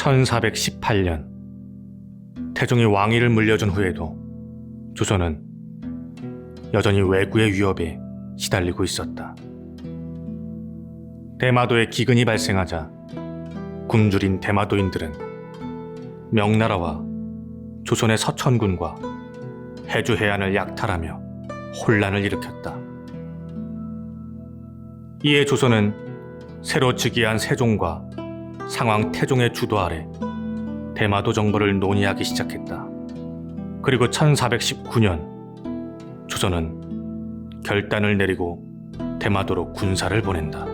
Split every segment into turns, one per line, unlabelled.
1418년 태종이 왕위를 물려준 후에도 조선은 여전히 왜구의 위협에 시달리고 있었다. 대마도에 기근이 발생하자 굶주린 대마도인들은 명나라와 조선의 서천군과 해주 해안을 약탈하며 혼란을 일으켰다. 이에 조선은 새로 즉위한 세종과 상왕 태종의 주도 아래 대마도 정벌을 논의하기 시작했다. 그리고 1419년 조선은 결단을 내리고 대마도로 군사를 보낸다.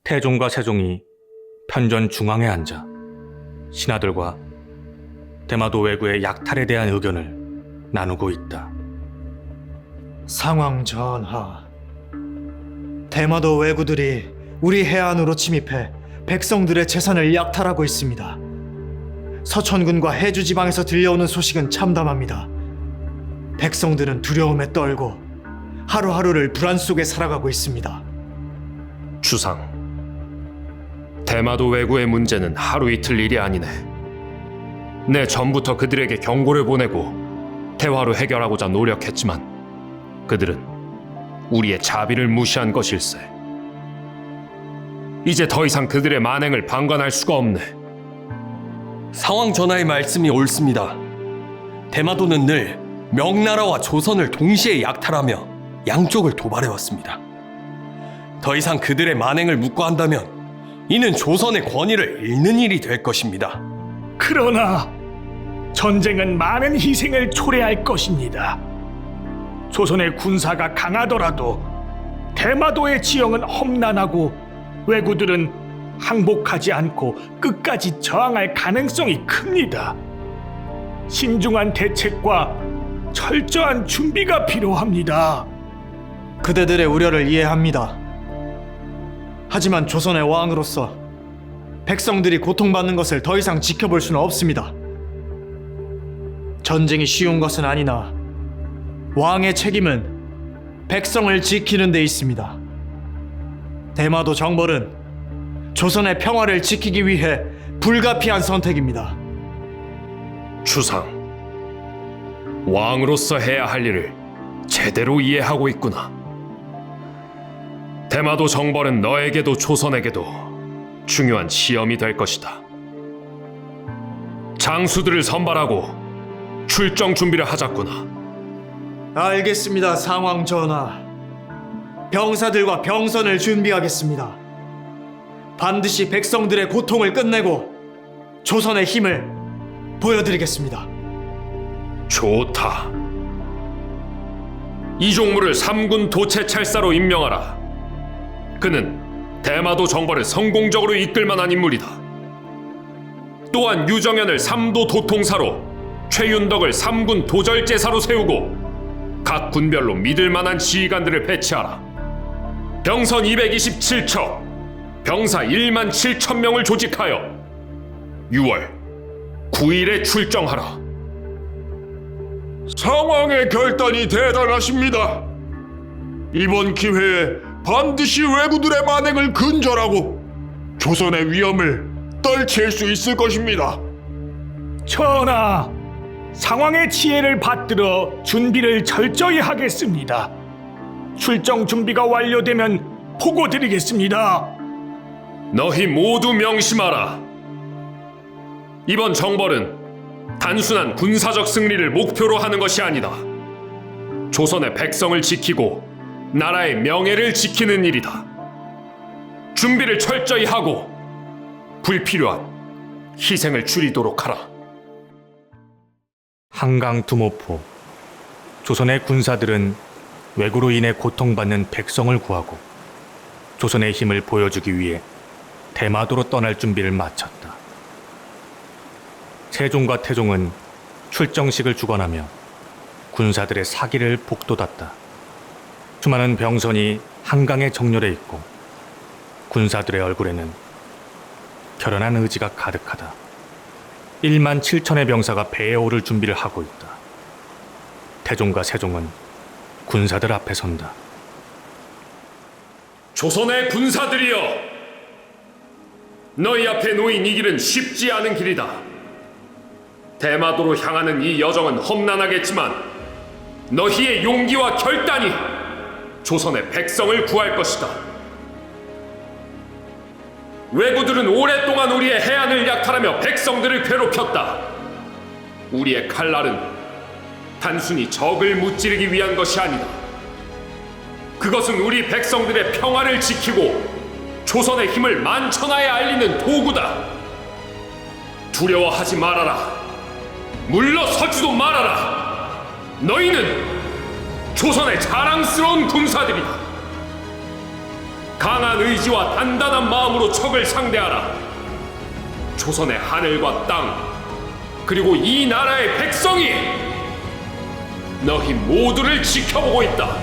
태종과 세종이 편전 중앙에 앉아 신하들과 대마도 왜구의 약탈에 대한 의견을 나누고 있다.
상왕 전하, 대마도 왜구들이 우리 해안으로 침입해 백성들의 재산을 약탈하고 있습니다. 서천군과 해주 지방에서 들려오는 소식은 참담합니다. 백성들은 두려움에 떨고 하루하루를 불안 속에 살아가고 있습니다.
주상, 대마도 왜구의 문제는 하루 이틀 일이 아니네. 내 전부터 그들에게 경고를 보내고 대화로 해결하고자 노력했지만 그들은 우리의 자비를 무시한 것일세. 이제 더 이상 그들의 만행을 방관할 수가 없네.
상왕 전하의 말씀이 옳습니다. 대마도는 늘 명나라와 조선을 동시에 약탈하며 양쪽을 도발해왔습니다. 더 이상 그들의 만행을 묵과한다면 이는 조선의 권위를 잃는 일이 될 것입니다.
그러나 전쟁은 많은 희생을 초래할 것입니다. 조선의 군사가 강하더라도 대마도의 지형은 험난하고 왜구들은 항복하지 않고 끝까지 저항할 가능성이 큽니다. 신중한 대책과 철저한 준비가 필요합니다.
그대들의 우려를 이해합니다. 하지만 조선의 왕으로서 백성들이 고통받는 것을 더 이상 지켜볼 수는 없습니다. 전쟁이 쉬운 것은 아니나 왕의 책임은 백성을 지키는 데 있습니다. 대마도 정벌은 조선의 평화를 지키기 위해 불가피한 선택입니다.
주상, 왕으로서 해야 할 일을 제대로 이해하고 있구나. 대마도 정벌은 너에게도 조선에게도 중요한 시험이 될 것이다. 장수들을 선발하고 출정 준비를 하자꾸나.
알겠습니다, 상왕 전하. 병사들과 병선을 준비하겠습니다. 반드시 백성들의 고통을 끝내고 조선의 힘을 보여드리겠습니다.
좋다. 이종무를 3군 도채찰사로 임명하라. 그는 대마도 정벌을 성공적으로 이끌 만한 인물이다. 또한 유정현을 3도 도통사로, 최윤덕을 3군 도절제사로 세우고 각 군별로 믿을 만한 지휘관들을 배치하라. 병선 227척, 병사 1만 7천 명을 조직하여 6월 9일에 출정하라.
상왕의 결단이 대단하십니다. 이번 기회에 반드시 왜구들의 만행을 근절하고 조선의 위험을 떨칠 수 있을 것입니다.
전하, 상황의 지혜를 받들어 준비를 철저히 하겠습니다. 출정 준비가 완료되면 보고드리겠습니다.
너희 모두 명심하라. 이번 정벌은 단순한 군사적 승리를 목표로 하는 것이 아니다. 조선의 백성을 지키고 나라의 명예를 지키는 일이다. 준비를 철저히 하고 불필요한 희생을 줄이도록 하라.
한강 두모포. 조선의 군사들은 왜구로 인해 고통받는 백성을 구하고 조선의 힘을 보여주기 위해 대마도로 떠날 준비를 마쳤다. 세종과 태종은 출정식을 주관하며 군사들의 사기를 복돋았다. 수많은 병선이 한강에 정렬해 있고 군사들의 얼굴에는 결연한 의지가 가득하다. 1만 7천의 병사가 배에 오를 준비를 하고 있다. 태종과 세종은 군사들 앞에 선다.
조선의 군사들이여, 너희 앞에 놓인 이 길은 쉽지 않은 길이다. 대마도로 향하는 이 여정은 험난하겠지만 너희의 용기와 결단이 조선의 백성을 구할 것이다. 왜구들은 오랫동안 우리의 해안을 약탈하며 백성들을 괴롭혔다. 우리의 칼날은 단순히 적을 무찌르기 위한 것이 아니다. 그것은 우리 백성들의 평화를 지키고 조선의 힘을 만천하에 알리는 도구다. 두려워하지 말아라. 물러서지도 말아라. 너희는 조선의 자랑스러운 군사들이다. 강한 의지와 단단한 마음으로 적을 상대하라. 조선의 하늘과 땅, 그리고 이 나라의 백성이 너희 모두를 지켜보고 있다.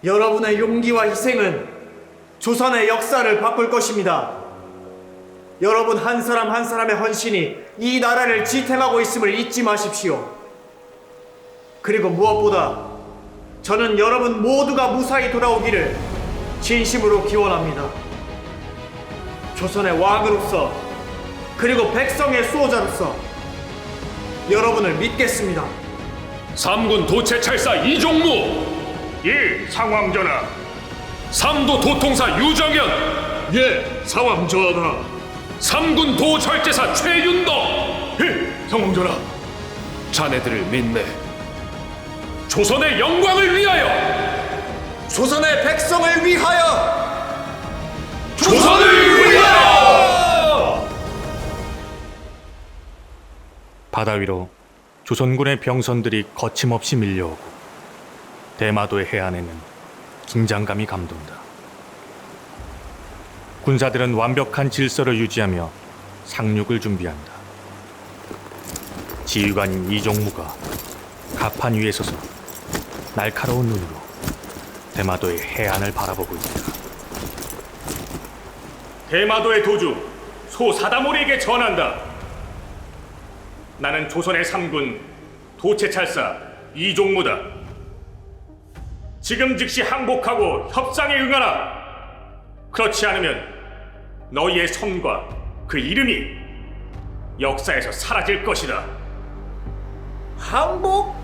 여러분의 용기와 희생은 조선의 역사를 바꿀 것입니다. 여러분 한 사람 한 사람의 헌신이 이 나라를 지탱하고 있음을 잊지 마십시오. 그리고 무엇보다 저는 여러분 모두가 무사히 돌아오기를 진심으로 기원합니다. 조선의 왕으로서 그리고 백성의 수호자로서 여러분을 믿겠습니다.
3군 도채찰사 이종무,
예, 상왕전하.
3도 도통사 유정현,
예, 상황 전하.
3군 도절제사 최윤덕.
예, 상왕전하.
자네들을 믿네. 조선의 영광을 위하여!
조선의 백성을 위하여!
조선을 위하여!
바다 위로 조선군의 병선들이 거침없이 밀려오고 대마도의 해안에는 긴장감이 감돈다. 군사들은 완벽한 질서를 유지하며 상륙을 준비한다. 지휘관인 이종무가 갑판 위에 서서 날카로운 눈으로 대마도의 해안을 바라보고 있다.
대마도의 도주 소 사다모리에게 전한다. 나는 조선의 3군 도채찰사 이종무다. 지금 즉시 항복하고 협상에 응하라. 그렇지 않으면 너희의 성과 그 이름이 역사에서 사라질 것이다.
항복?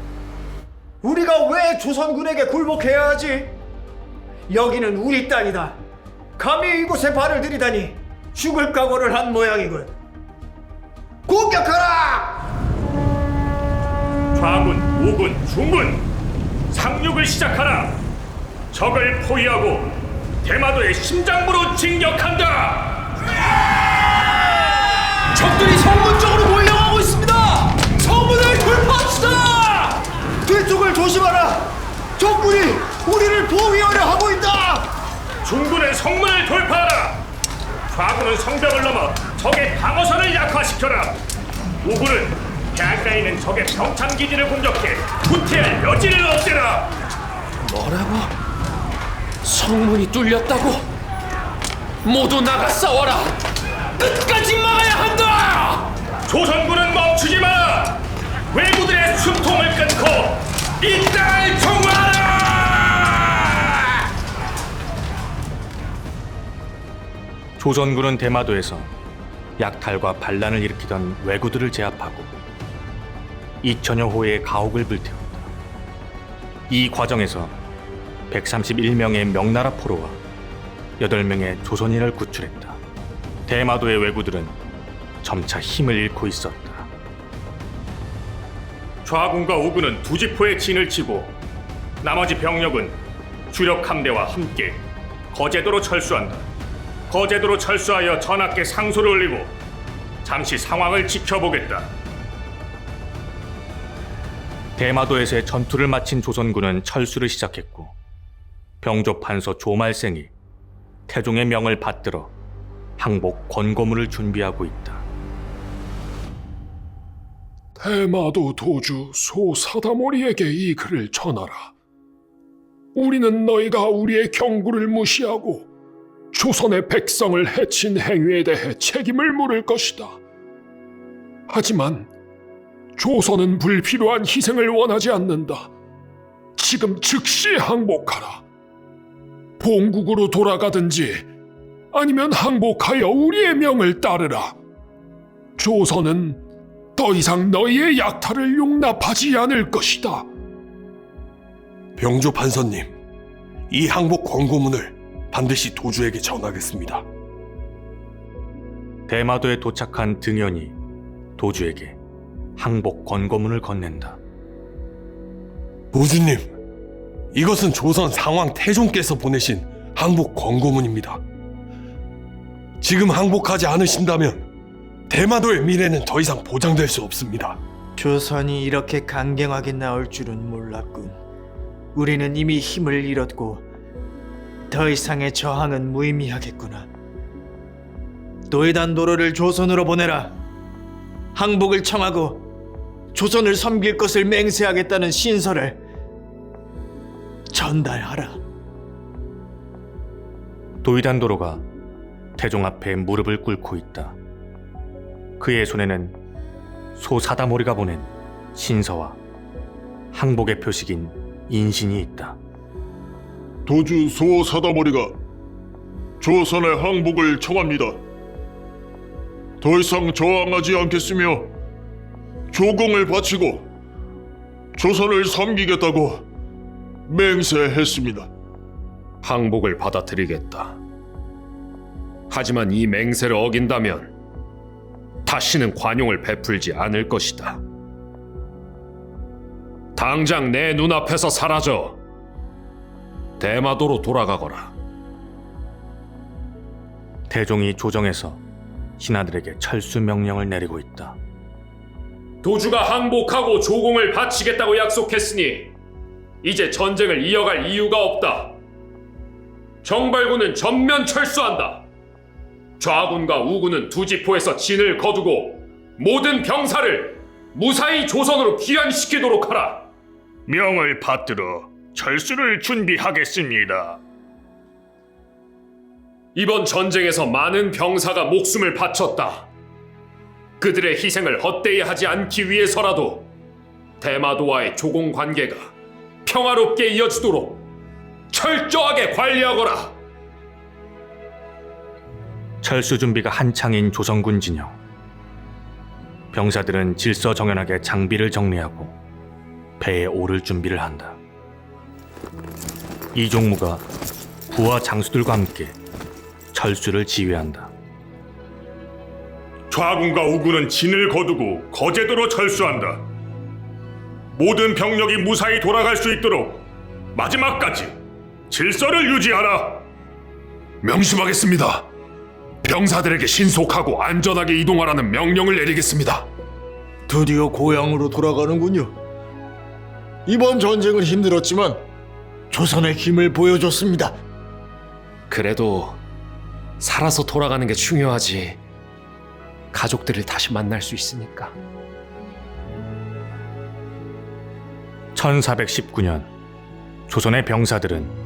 우리가 왜 조선군에게 굴복해야 하지? 여기는 우리 땅이다. 감히 이곳에 발을 들이다니 죽을 각오를 한 모양이군. 공격하라!
좌군, 우군, 중군 상륙을 시작하라. 적을 포위하고 대마도의 심장부로 진격한다.
적들이 성문 쪽으로 몰려가고 있습니다. 성문을 돌파합시다. 뒤쪽을 조심하라. 적군이 우리를 포위하려 하고 있다.
중군은 성문을 돌파하라. 좌군은 성벽을 넘어 적의 방어선을 약화시켜라. 우군은 해안가에 있는 적의 병참기지를 공격해 후퇴할 여지를 없애라.
뭐라고? 성문이 뚫렸다고? 모두 나가 싸워라! 끝까지 막아야 한다!
조선군은 멈추지 마. 왜구들의 숨통을 끊고 이 땅을 정화하라.
조선군은 대마도에서 약탈과 반란을 일으키던 왜구들을 제압하고 2천여 호의 가옥을 불태웠다. 이 과정에서 131명의 명나라 포로와 8명의 조선인을 구출했다. 대마도의 왜구들은 점차 힘을 잃고 있었다.
좌군과 우군은 두 지포의 진을 치고 나머지 병력은 주력 함대와 함께 거제도로 철수한다. 거제도로 철수하여 전하께 상소를 올리고 잠시 상황을 지켜보겠다.
대마도에서의 전투를 마친 조선군은 철수를 시작했고 병조 판서 조말생이 태종의 명을 받들어 항복 권고문을 준비하고 있다.
대마도 도주 소 사다모리에게 이 글을 전하라. 우리는 너희가 우리의 경고를 무시하고 조선의 백성을 해친 행위에 대해 책임을 물을 것이다. 하지만 조선은 불필요한 희생을 원하지 않는다. 지금 즉시 항복하라. 본국으로 돌아가든지 아니면 항복하여 우리의 명을 따르라. 조선은 더 이상 너희의 약탈을 용납하지 않을 것이다.
병조 판서님, 이 항복 권고문을 반드시 도주에게 전하겠습니다.
대마도에 도착한 등연이 도주에게 항복 권고문을 건넨다.
도주님, 이것은 조선 상왕 태종께서 보내신 항복 권고문입니다. 지금 항복하지 않으신다면 대마도의 미래는 더 이상 보장될 수 없습니다.
조선이 이렇게 강경하게 나올 줄은 몰랐군. 우리는 이미 힘을 잃었고 더 이상의 저항은 무의미하겠구나. 도해단도로를 조선으로 보내라. 항복을 청하고 조선을 섬길 것을 맹세하겠다는 신서를 전달하라.
도의단도로가 태종 앞에 무릎을 꿇고 있다. 그의 손에는 소사다모리가 보낸 신서와 항복의 표식인 인신이 있다.
도주 소사다모리가 조선의 항복을 청합니다. 더 이상 저항하지 않겠으며 조공을 바치고 조선을 섬기겠다고 맹세했습니다.
항복을 받아들이겠다. 하지만 이 맹세를 어긴다면 다시는 관용을 베풀지 않을 것이다. 당장 내 눈앞에서 사라져 대마도로 돌아가거라.
태종이 조정에서 신하들에게 철수 명령을 내리고 있다.
도주가 항복하고 조공을 바치겠다고 약속했으니 이제 전쟁을 이어갈 이유가 없다. 정발군은 전면 철수한다. 좌군과 우군은 두 지포에서 진을 거두고 모든 병사를 무사히 조선으로 귀환시키도록 하라.
명을 받들어 철수를 준비하겠습니다.
이번 전쟁에서 많은 병사가 목숨을 바쳤다. 그들의 희생을 헛되이 하지 않기 위해서라도 대마도와의 조공 관계가 평화롭게 이어지도록 철저하게 관리하거라.
철수 준비가 한창인 조선군 진영. 병사들은 질서정연하게 장비를 정리하고 배에 오를 준비를 한다. 이종무가 부하 장수들과 함께 철수를 지휘한다.
좌군과 우군은 진을 거두고 거제도로 철수한다. 모든 병력이 무사히 돌아갈 수 있도록 마지막까지 질서를 유지하라.
명심하겠습니다. 병사들에게 신속하고 안전하게 이동하라는 명령을 내리겠습니다.
드디어 고향으로 돌아가는군요. 이번 전쟁은 힘들었지만 조선의 힘을 보여줬습니다.
그래도 살아서 돌아가는 게 중요하지. 가족들을 다시 만날 수 있으니까.
1419년 조선의 병사들은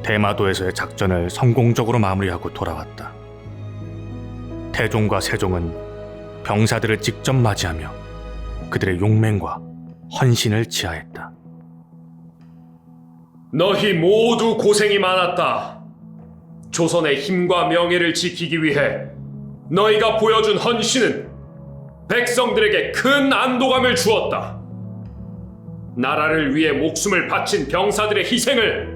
대마도에서의 작전을 성공적으로 마무리하고 돌아왔다. 태종과 세종은 병사들을 직접 맞이하며 그들의 용맹과 헌신을 지하했다.
너희 모두 고생이 많았다. 조선의 힘과 명예를 지키기 위해 너희가 보여준 헌신은 백성들에게 큰 안도감을 주었다. 나라를 위해 목숨을 바친 병사들의 희생을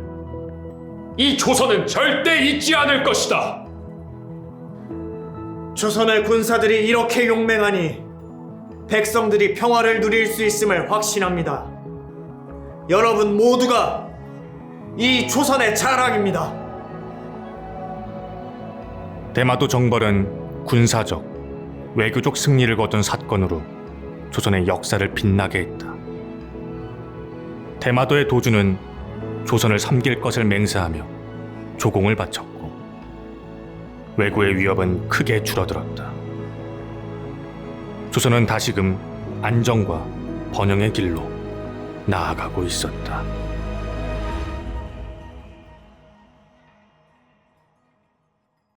이 조선은 절대 잊지 않을 것이다.
조선의 군사들이 이렇게 용맹하니 백성들이 평화를 누릴 수 있음을 확신합니다. 여러분 모두가 이 조선의 자랑입니다.
대마도 정벌은 군사적, 외교적 승리를 거둔 사건으로 조선의 역사를 빛나게 했다. 대마도의 도주는 조선을 섬길 것을 맹세하며 조공을 바쳤고 왜구의 위협은 크게 줄어들었다. 조선은 다시금 안정과 번영의 길로 나아가고 있었다.